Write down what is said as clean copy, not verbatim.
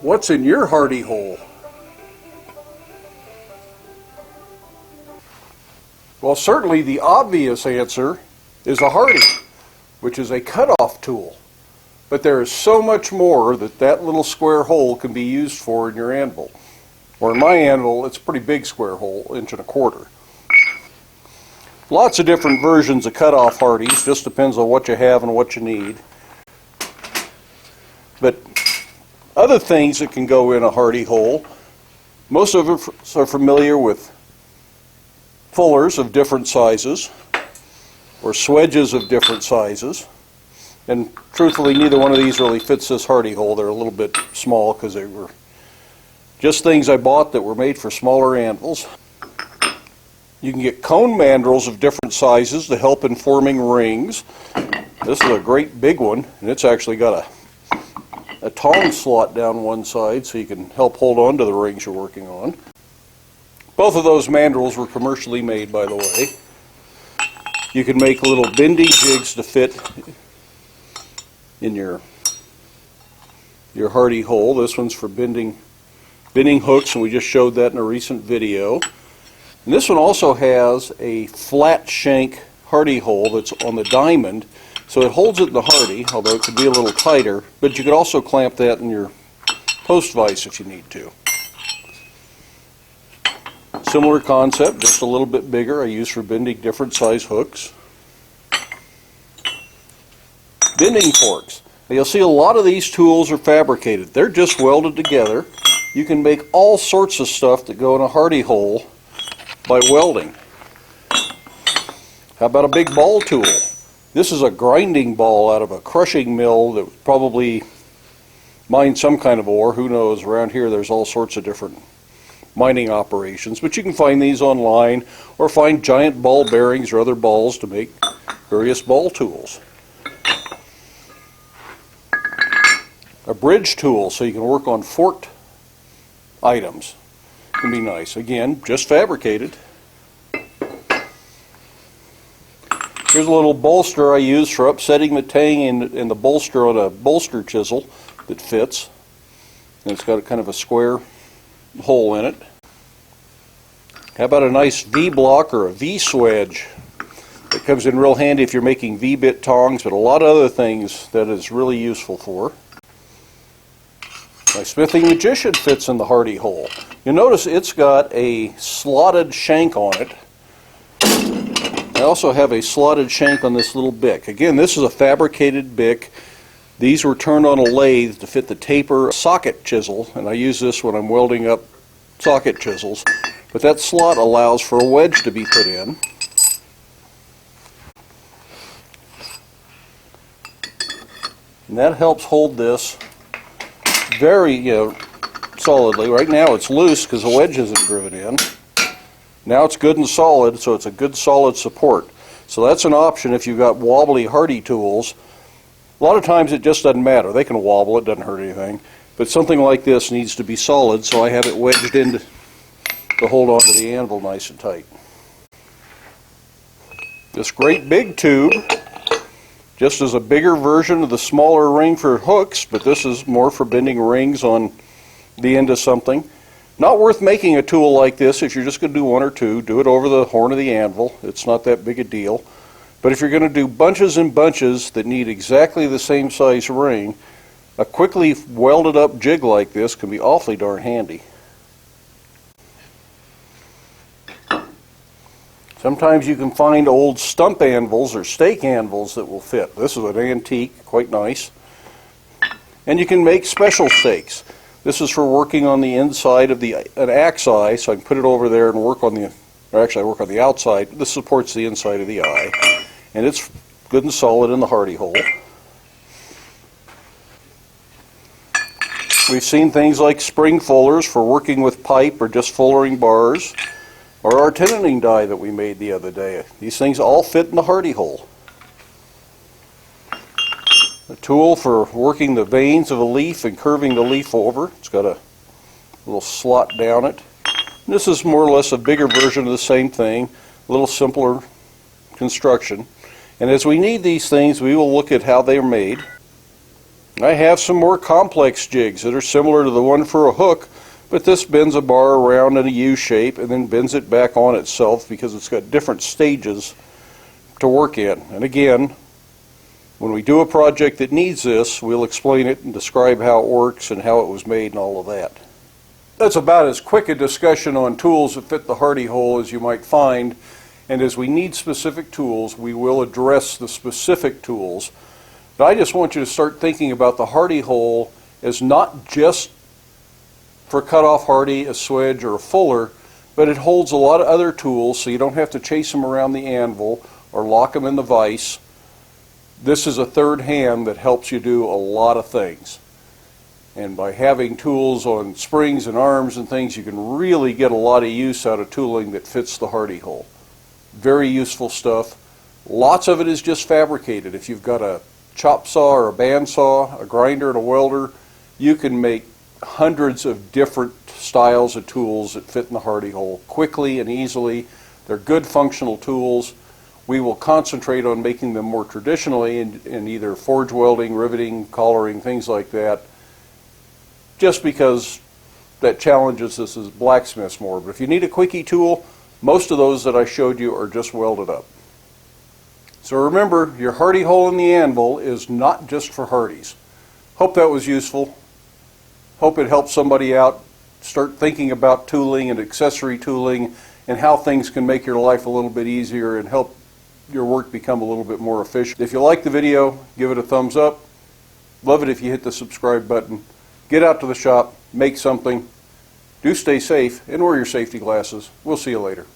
What's in your hardy hole? Well, certainly the obvious answer is a hardy, which is a cutoff tool. But there is so much more that that little square hole can be used for in your anvil. Or in my anvil, it's a pretty big square hole, 1.25 inches. Lots of different versions of cutoff hardies, just depends on what you have and what you need. But other things that can go in a hardy hole, most of us are familiar with fullers of different sizes or swedges of different sizes. And truthfully, neither one of these really fits this hardy hole. They're a little bit small because they were just things I bought that were made for smaller anvils. You can get cone mandrels of different sizes to help in forming rings. This is a great big one, and it's actually got a tong slot down one side so you can help hold on to the rings you're working on. Both of those mandrels were commercially made, by the way. You can make little bending jigs to fit in your hardy hole. This one's for bending hooks, and we just showed that in a recent video. And this one also has a flat shank hardy hole that's on the diamond, so it holds it in the hardy, although it could be a little tighter, but you could also clamp that in your post vise if you need to. Similar concept, just a little bit bigger. I use for bending different size hooks. Bending forks. Now you'll see a lot of these tools are fabricated. They're just welded together. You can make all sorts of stuff that go in a hardy hole by welding. How about a big ball tool? This is a grinding ball out of a crushing mill that would probably mine some kind of ore. Who knows? Around here there's all sorts of different mining operations, but you can find these online or find giant ball bearings or other balls to make various ball tools. A bridge tool so you can work on forked items can be nice. Again, just fabricated. Here's a little bolster I use for upsetting the tang in the bolster on a bolster chisel that fits. And it's got a kind of a square hole in it. How about a nice V-block or a V-swedge? It comes in real handy if you're making V-bit tongs, but a lot of other things that is really useful for. My smithing magician fits in the hardy hole. You'll notice it's got a slotted shank on it. I also have a slotted shank on this little bick. Again, this is a fabricated bick. These were turned on a lathe to fit the taper socket chisel, and I use this when I'm welding up socket chisels. But that slot allows for a wedge to be put in. And that helps hold this very solidly. Right now it's loose because the wedge isn't driven in. Now it's good and solid, so it's a good solid support. So that's an option if you've got wobbly hardy tools. A lot of times it just doesn't matter. They can wobble, it doesn't hurt anything. But something like this needs to be solid, so I have it wedged in to hold on to the anvil nice and tight. This great big tube just is a bigger version of the smaller ring for hooks, but this is more for bending rings on the end of something. Not worth making a tool like this if you're just going to do one or two. Do it over the horn of the anvil. It's not that big a deal. But if you're going to do bunches and bunches that need exactly the same size ring, a quickly welded up jig like this can be awfully darn handy. Sometimes you can find old stump anvils or stake anvils that will fit. This is an antique, quite nice. And you can make special stakes. This is for working on the inside of an axe eye, so I can put it over there and work on I work on the outside. This supports the inside of the eye. And it's good and solid in the hardy hole. We've seen things like spring fullers for working with pipe or just fullering bars, or our tenoning die that we made the other day. These things all fit in the hardy hole. A tool for working the veins of a leaf and curving the leaf over. It's got a little slot down it. And this is more or less a bigger version of the same thing, a little simpler construction. And as we need these things, we will look at how they're made. I have some more complex jigs that are similar to the one for a hook, but this bends a bar around in a U shape and then bends it back on itself because it's got different stages to work in. And again, when we do a project that needs this, we'll explain it and describe how it works and how it was made and all of that. That's about as quick a discussion on tools that fit the hardy hole as you might find, and as we need specific tools, we will address the specific tools. But I just want you to start thinking about the hardy hole as not just for cutoff hardy, a swedge, or a fuller, but it holds a lot of other tools, so you don't have to chase them around the anvil or lock them in the vise. This is a third hand that helps you do a lot of things. And by having tools on springs and arms and things, you can really get a lot of use out of tooling that fits the hardy hole. Very useful stuff. Lots of it is just fabricated. If you've got a chop saw or a bandsaw, a grinder and a welder, you can make hundreds of different styles of tools that fit in the hardy hole quickly and easily. They're good functional tools. We will concentrate on making them more traditionally in either forge welding, riveting, collaring, things like that, just because that challenges us as blacksmiths more. But if you need a quickie tool, most of those that I showed you are just welded up. So remember, your hardy hole in the anvil is not just for hardies. Hope that was useful. Hope it helps somebody out start thinking about tooling and accessory tooling and how things can make your life a little bit easier and help your work become a little bit more efficient. If you like the video, give it a thumbs up. Love it if you hit the subscribe button. Get out to the shop, make something. Do stay safe and wear your safety glasses. We'll see you later.